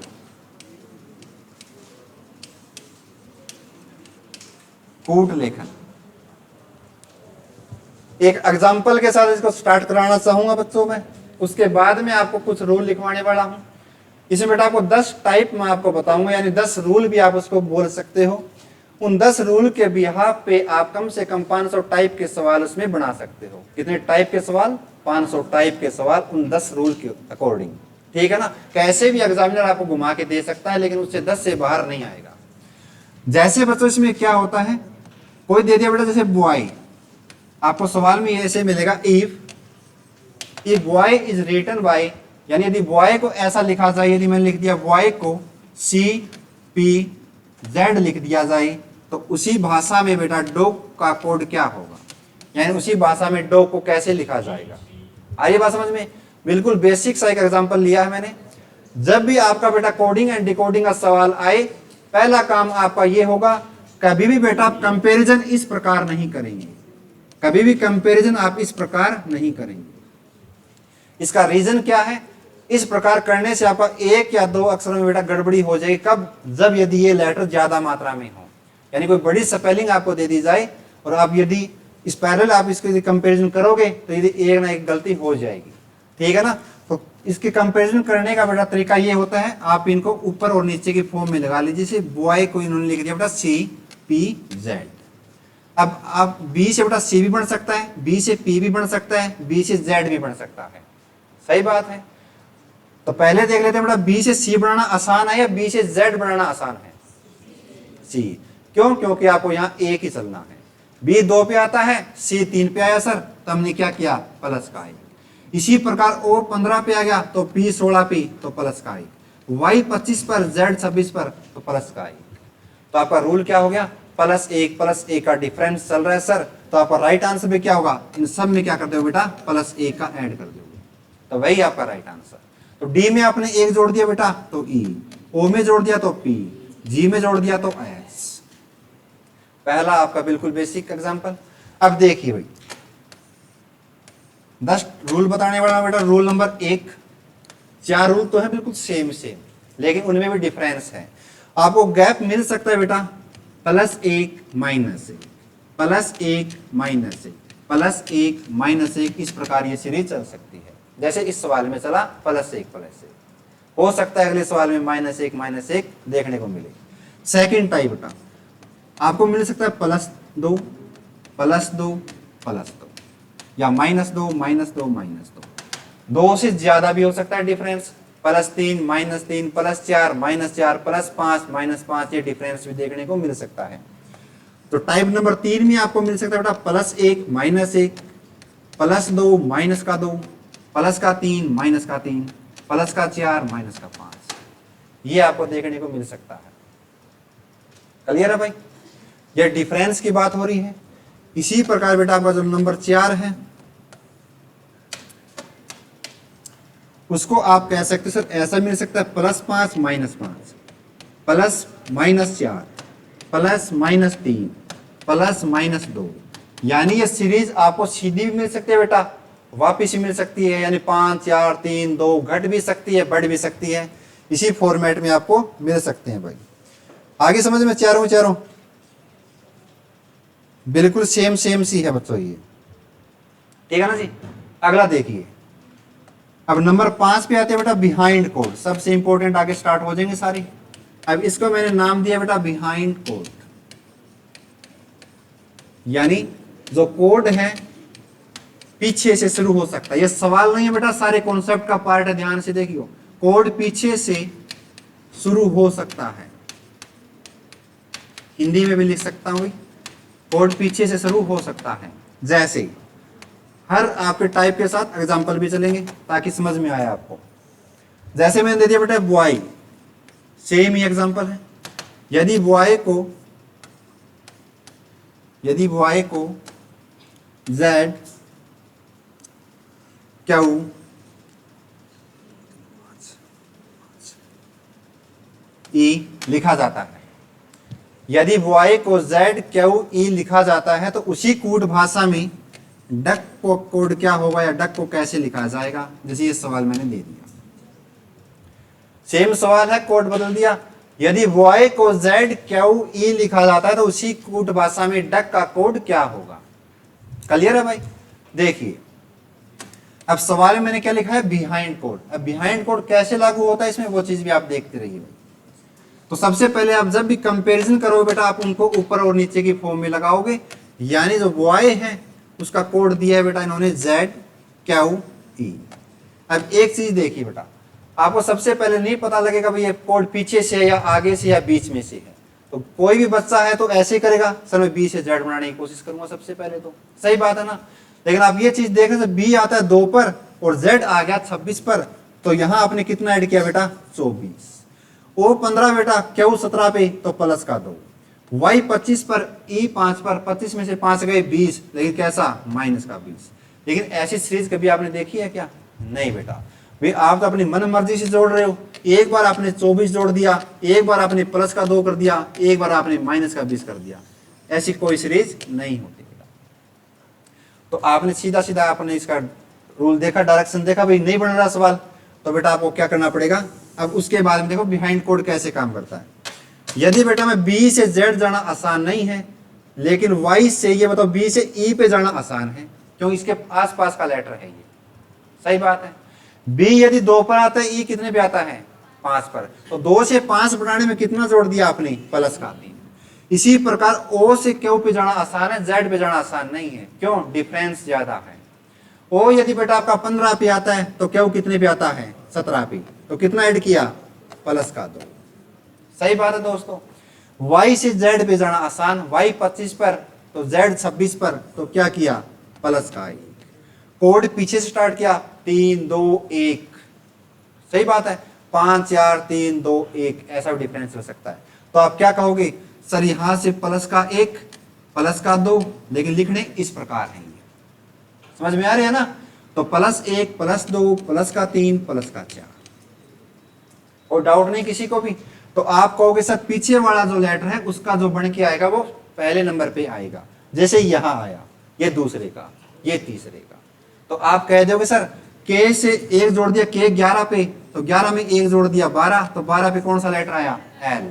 कूट लेखन एक एग्जाम्पल के साथ इसको स्टार्ट कराना चाहूंगा बच्चों में, उसके बाद में आपको कुछ रूल लिखवाने वाला हूं। इसमें बेटा आपको 10 टाइप में आपको बताऊंगा, यानी 10 रूल भी आप उसको बोल सकते हो। उन 10 रूल के बिहाफ पे आप कम से कम 500 टाइप के सवाल उसमें बना सकते हो। कितने टाइप के सवाल 500 टाइप के सवाल उन 10 रूल के अकॉर्डिंग, ठीक है ना। कैसे भी एग्जामिनर आपको घुमा के दे सकता है, लेकिन उससे 10 से बाहर नहीं आएगा। जैसे बच्चों इसमें क्या होता है, कोई दे दिया बेटा जैसे बॉय, आपको सवाल में ऐसे मिलेगा if boy is written by, यानी यदि बॉय को ऐसा लिखा जाए, यदि मैंने लिख दिया बॉय को CPZ लिख दिया जाए, तो उसी भाषा में बेटा डॉग का कोड क्या होगा, यानी उसी भाषा में डॉग को कैसे लिखा जाएगा। आइए बात समझ में, बिल्कुल बेसिक सा एक एग्जांपल लिया है मैंने। जब भी आपका बेटा कोडिंग एंड डिकोडिंग का सवाल आए, पहला काम आपका ये होगा, कभी भी बेटा आप कंपैरिजन इस प्रकार नहीं करेंगे, कभी भी कंपैरिजन आप इस प्रकार नहीं करेंगे। इसका रीजन क्या है, इस प्रकार करने से आपका 1 या 2 अक्षरों में बेटा गड़बड़ी हो जाएगी। कब, जब यदि ये लेटर ज्यादा मात्रा में हो, यानी कोई बड़ी स्पेलिंग आपको दे दी जाए और आप यदि इस पैरेलल आप इसके कंपैरिजन करोगे तो यदि एक ना एक गलती हो जाएगी, ठीक है ना। तो इसके कंपैरिजन करने का बेटा तरीका ये होता है, आप इनको ऊपर और नीचे की फॉर्म में लगा लीजिए। जैसे बॉय को इन्होंने लिख दिया बेटा CPZ। अब आप बी से बेटा सी भी बन सकता है, बी से पी भी बन सकता है, बी से जेड भी बन सकता है, सही बात है। तो पहले देख लेते हैं बेटा बी से सी बनाना आसान है या बी से जेड बनाना आसान है? सी। क्यों? क्योंकि आपको यहाँ एक ही चलना है। बी 2 पे आता है, सी 3 पे आया सर, तो हमने क्या किया, प्लस का आई। इसी प्रकार ओ 15 पे आ गया तो पी 16 पे तो प्लस का आई, वाई 25 पर, जेड 26 पर तो प्लस का आई। तो आपका रूल क्या हो गया, +1 का डिफरेंस चल रहा है सर, तो आपका राइट आंसर भी क्या होगा, इन सब में क्या कर दो बेटा, +1 का ऐड कर दोगे, तो वही आपका राइट आंसर। तो डी में आपने 1 जोड़ दिया बेटा तो ई, ओ में जोड़ दिया तो पी, जी में जोड़ दिया तो एस। पहला आपका बिल्कुल बेसिक एग्जांपल। अब देखिए भाई 10 रूल बताने वाला बेटा, रूल नंबर 1। 4 रूल तो है बिल्कुल सेम लेकिन उनमें भी डिफरेंस है। आपको गैप मिल सकता है बेटा +1 -1, +1 -1, +1 -1, इस प्रकार ये सीरीज चल सकती है। जैसे इस सवाल में चला +1 हो सकता है अगले सवाल में -1 -1 देखने को मिले। सेकंड टाइप बेटा आपको मिल सकता है +2 +2 +2 या -2 -2 -2, 2 से ज्यादा भी हो सकता है डिफरेंस, +3 -3 +4 -4 +5 -5, ये डिफरेंस भी देखने को मिल सकता है। तो टाइप नंबर 3 में आपको मिल सकता है बेटा +1 -1, +2 -2, +3 -3, +4 -5, ये आपको देखने को मिल सकता है। क्लियर है भाई, ये डिफरेंस की बात हो रही है। इसी प्रकार बेटा आपका जो नंबर 4 है उसको आप कह सकते सर ऐसा मिल सकता है +5 -5, +-4, +-3, +-2, यानी ये सीरीज आपको सीधी भी मिल सकती है बेटा, वापिस मिल सकती है, यानी 5 4 3 2 घट भी सकती है, बढ़ भी सकती है। इसी फॉर्मेट में आपको मिल सकते हैं भाई। आगे समझ में चारों बिल्कुल सेम सी है बच्चों ये, ठीक है ना जी। अगला देखिए, अब नंबर 5 पे आते हैं बेटा बिहाइंड कोड, सबसे इंपॉर्टेंट आगे स्टार्ट हो जाएंगे सारी। अब इसको मैंने नाम दिया बेटा बिहाइंड कोड, यानी जो कोड है पीछे से शुरू हो सकता है। ये सवाल नहीं है बेटा, सारे कॉन्सेप्ट का पार्ट है, ध्यान से देखियो। कोड पीछे से शुरू हो सकता है, हिंदी में भी लिख सकता हूं, कोड पीछे से शुरू हो सकता है। जैसे हर आपके टाइप के साथ एग्जांपल भी चलेंगे ताकि समझ में आए आपको। जैसे मैंने दे दिया बेटा बॉय, सेम ही एग्जांपल है। यदि बॉय को Z Q E लिखा जाता है, यदि बॉय को Z Q E लिखा जाता है तो उसी कूट भाषा में डक को कोड क्या होगा या डक को कैसे लिखा जाएगा, जैसे ये सवाल मैंने दे दिया। सेम सवाल है, कोड बदल दिया। यदि बॉय को Z Q E लिखा जाता है तो उसी कूट भाषा में डक का कोड क्या होगा। क्लियर है भाई। देखिए अब सवाल में मैंने क्या लिखा है, बिहाइंड कोड। अब बिहाइंड कोड कैसे लागू होता है इसमें, वो चीज भी आप देखते रहिए भाई। तो सबसे पहले आप जब भी कंपैरिजन करोगे बेटा, आप उनको ऊपर और नीचे की फॉर्म में लगाओगे। यानी जो बॉय है उसका कोड दिया है बेटा इन्होंने Z Q E। अब एक चीज देखिए बेटा, आपको सबसे पहले नहीं पता लगेगा भाई ये कोड पीछे से या आगे से या बीच में से है। तो कोई भी बच्चा है तो ऐसे करेगा, सर मैं B से Z बनाने की कोशिश करूंगा सबसे पहले, तो सही बात है ना। लेकिन आप ये चीज देख रहे हैं, B आता है 2 पर और Z आ गया 26 पर, तो यहां आपने कितना ऐड किया बेटा 24, O 15 बेटा, Q 17 पे तो प्लस का 2, Y 25 पर, E 5 पर, 25 में से 5 गए 20, लेकिन कैसा माइनस का 20। लेकिन ऐसी सीरीज कभी आपने देखी है क्या, नहीं बेटा। भाई आप तो अपनी मन मर्जी से जोड़ रहे हो, एक बार आपने 24 जोड़ दिया, एक बार आपने प्लस का 2 कर दिया, एक बार आपने माइनस का 20 कर दिया, ऐसी कोई सीरीज नहीं होती बेटा। तो आपने सीधा सीधा आपने इसका रूल देखा, डायरेक्शन देखा, भाई नहीं बन रहा सवाल, तो बेटा आपको क्या करना पड़ेगा। अब उसके बाद में देखो बिहाइंड कोड कैसे काम करता है। यदि बेटा मैं B से Z जाना आसान नहीं है, लेकिन y से ये बताओ b से e पे जाना आसान है, क्योंकि इसके आसपास का लेटर है ये। सही बात है। b यदि 2 पर आता है, e कितने पे आता है 5 पर, तो 2 से 5 बनाने में कितना जोड़ दिया आपने, प्लस का 3। इसी प्रकार o से q पे जाना आसान है, z पे जाना आसान नहीं है, क्यों, डिफरेंस ज्यादा है। o यदि बेटा आपका 15 पे आता है तो q कितने पे आता है 17 पे, तो कितना ऐड किया, प्लस का 2। सही बात है दोस्तों। y से z पे जाना आसान, y 25 पर तो z 26 पर, तो क्या किया, प्लस का 1। कोड पीछे से स्टार्ट किया, 3 2 1। सही बात है, 5 4 3 2 1, ऐसा भी डिफरेंस हो सकता है। तो आप क्या कहोगे, सर यहां से प्लस का 1 प्लस का 2, लेकिन लिखने इस प्रकार है। समझ में आ रही है ना। तो प्लस 1 प्लस 2 प्लस का 3 प्लस का 4, और डाउट नहीं किसी को भी। तो आप कहोगे सर पीछे वाला जो लेटर है उसका जो बन के आएगा वो पहले नंबर पे आएगा, जैसे यहां आया, ये दूसरे का, ये तीसरे का। तो आप कह दोगे सर k से 1 जोड़ दिया, k 11 पे, तो 11 में 1 जोड़ दिया 12, तो 12 पे कौन सा लेटर आया, l।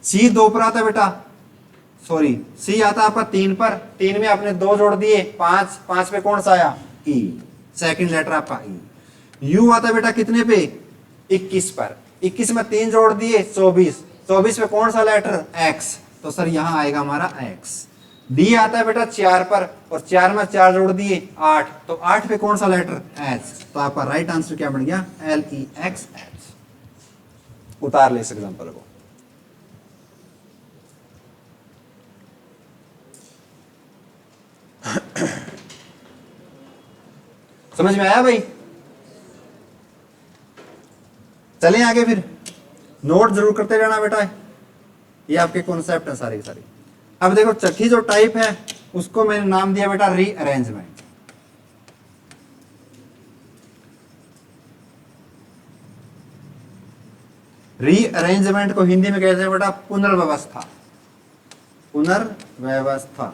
c 2 पर आता है बेटा, सॉरी c आता है आपका 3 पर, 3 में आपने 2 जोड़ दिए 5, 5 पे कौन सा आया, e, सेकंड लेटर आपका e। u आता है बेटा कितने पे, 21 पर, 21 में 3 जोड़ दिए 24, 24 पे कौन सा लेटर, x, तो सर यहां आएगा हमारा x। d आता है बेटा 4 पर, और 4 में 4 जोड़ दिए 8, तो 8 पे कौन सा लेटर, h। तो आपका राइट आंसर क्या बन गया, LEX H। उतार ले इस एग्जांपल को। समझ में आया भाई। चलें आगे फिर, नोट जरूर करते रहना बेटा, ये आपके कॉन्सेप्ट है सारे के सारे। अब देखो छठी जो टाइप है उसको मैंने नाम दिया बेटा रीअरेंजमेंट। रीअरेंजमेंट को हिंदी में कहते हैं बेटा पुनर्व्यवस्था, पुनर्व्यवस्था।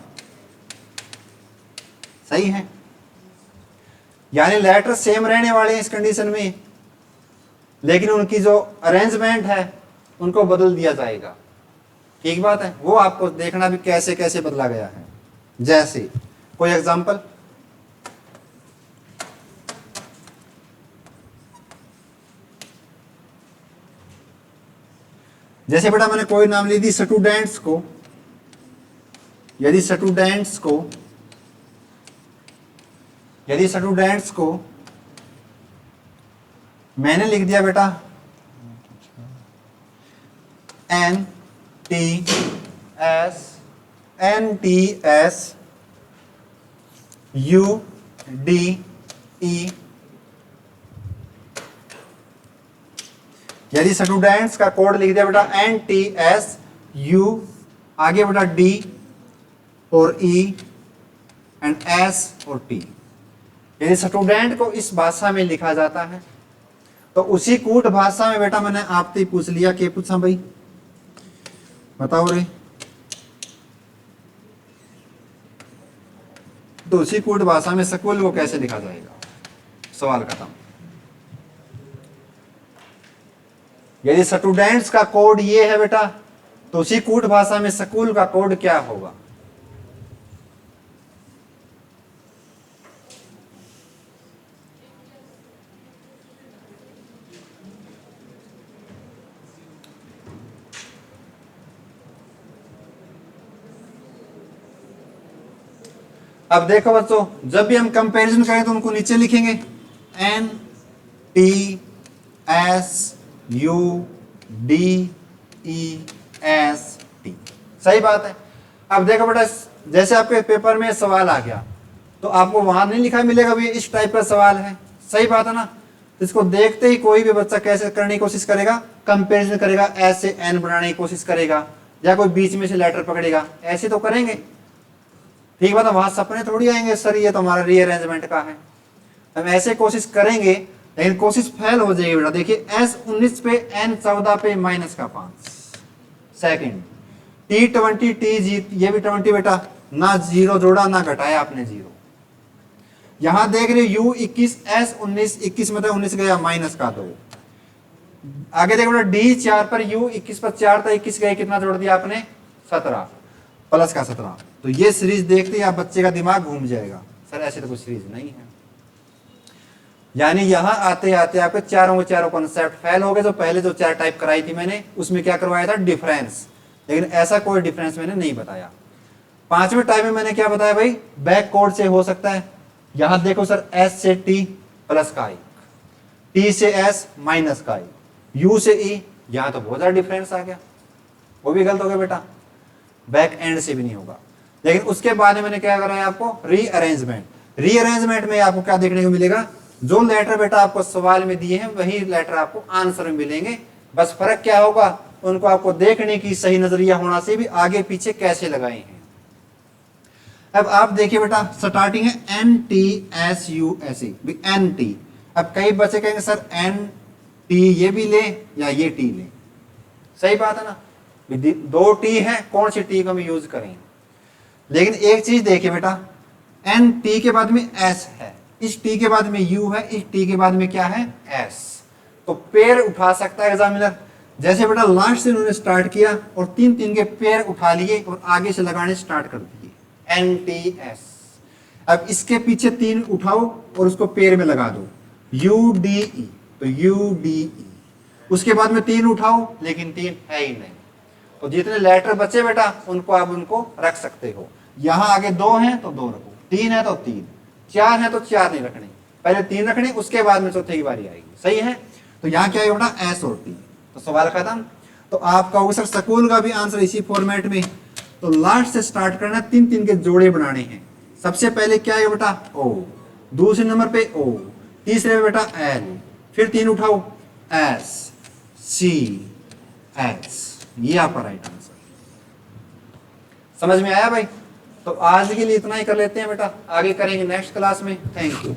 सही है, यानी लेटर सेम रहने वाले हैं इस कंडीशन में, लेकिन उनकी जो अरेंजमेंट है उनको बदल दिया जाएगा। ठीक बात है, वो आपको देखना भी कैसे कैसे बदला गया है। जैसे कोई एग्जांपल, जैसे बेटा मैंने कोई नाम ली थी स्टूडेंट्स को, यदि स्टूडेंट्स को मैंने लिख दिया बेटा NTS UDE, यदि स्टूडेंट्स का कोड लिख दिया बेटा NTS U, आगे बेटा D और E एंड S और T, यदि स्टूडेंट को इस भाषा में लिखा जाता है तो उसी कूट भाषा में बेटा मैंने आपसे पूछ लिया, क्या पूछा भाई, बताओ रे। तो उसी कूट भाषा में स्कूल को कैसे लिखा जाएगा, सवाल खत्म। यदि स्टूडेंट्स का कोड ये है बेटा, तो उसी कूट भाषा में स्कूल का कोड क्या होगा। अब देखो बच्चों, जब भी हम कंपैरिजन करें तो उनको नीचे लिखेंगे NTSUDEST। सही बात है। अब देखो बेटा, जैसे आपके पेपर में सवाल आ गया तो आपको वहां नहीं लिखा मिलेगा भी इस टाइप का सवाल है। सही बात है ना। इसको देखते ही कोई भी बच्चा कैसे करने की कोशिश करेगा, कंपैरिजन करेगा, ऐसे एन बनाने की कोशिश करेगा, या कोई बीच में से लेटर पकड़ेगा, ऐसे तो करेंगे। ठीक बात है, वहां सपने थोड़ी आएंगे सर ये तो हमारा रीअरेंजमेंट का है, हम ऐसे कोशिश करेंगे, लेकिन कोशिश फेल हो जाएगी बेटा। देखिए S19 पे, N14 पे -5 सेकंड, T20 T ये भी 20 बेटा, ना 0 जोड़ा ना घटाया आपने 0। यहां देख रहे हो U21 S19, 21 में था 19 गया -2। आगे देखो बेटा D4 पर, U21 पर 4 था, 21 गए, कितना जोड़ दिया आपने 17, +17। तो ये सीरीज देखते ही आप बच्चे का दिमाग घूम जाएगा, सर ऐसे तो कोई सीरीज नहीं है। यानी यहां आते आते आपके चारों के चारों कॉन्सेप्ट फेल हो गए। जो पहले जो 4 टाइप कराई थी मैंने उसमें क्या करवाया था, डिफरेंस, लेकिन ऐसा कोई डिफरेंस मैंने नहीं बताया। 5वें टाइप में मैंने क्या बताया भाई, बैक कोड से हो सकता है। यहां देखो सर, एस से टी प्लस का आई, टी से एस माइनस का आई, यू से ई, यहां तो बहुत ज्यादा डिफरेंस आ गया, वो भी गलत हो गया बेटा, बैक एंड से भी नहीं होगा। लेकिन उसके बाद में मैंने क्या कराया आपको, रीअरेंजमेंट। रीअरेंजमेंट में आपको क्या देखने को मिलेगा, जो लेटर बेटा आपको सवाल में दिए हैं वही लेटर आपको आंसर में मिलेंगे, बस फर्क क्या होगा, उनको आपको देखने की सही नजरिया होना से भी आगे पीछे कैसे लगाए हैं। अब आप देखिए बेटा, स्टार्टिंग है N T S U S E, N T. अब कई बच्चे कहेंगे सर एन टी ये भी ले या ये टी ले, सही बात है ना, 2 टी है, कौन सी टी को हम यूज करें। लेकिन एक चीज देखिए बेटा, एन टी के बाद में एस है, इस टी के बाद में यू है, इस टी के बाद में क्या है, एस। तो पेयर उठा सकता है एग्जामिनर, जैसे बेटा लास्ट से उन्होंने स्टार्ट किया और 3 के पेयर उठा लिए और आगे से लगाने स्टार्ट कर दिए, एन टी एस। अब इसके पीछे 3 उठाओ और उसको पेयर में लगा दो, यू डी ई, तो यू डी ई। उसके बाद में 3 उठाओ, लेकिन 3 है ही नहीं, तो जितने लेटर बचे बेटा उनको आप उनको रख सकते हो। यहां आगे 2 हैं तो 2 रखो, 3 है तो 3, 4 है तो 4 नहीं रखने, पहले 3 रखने, उसके बाद में चौथे की बारी आएगी, सही है। तो यहाँ क्या होगा, एस और टी, तो सवाल खत्म। तो आपका होगा सर स्कूल का भी आंसर इसी फॉर्मेट में। तो लास्ट से स्टार्ट करना, 3 के जोड़े बनाने हैं। सबसे पहले क्या है बेटा, ओ, दूसरे नंबर पे ओ, तीसरे में बेटा एल, फिर 3 उठाओ, एस सी एस, ये आपका राइट आंसर। समझ में आया भाई। तो आज के लिए इतना ही कर लेते हैं बेटा, आगे करेंगे नेक्स्ट क्लास में। Thank you.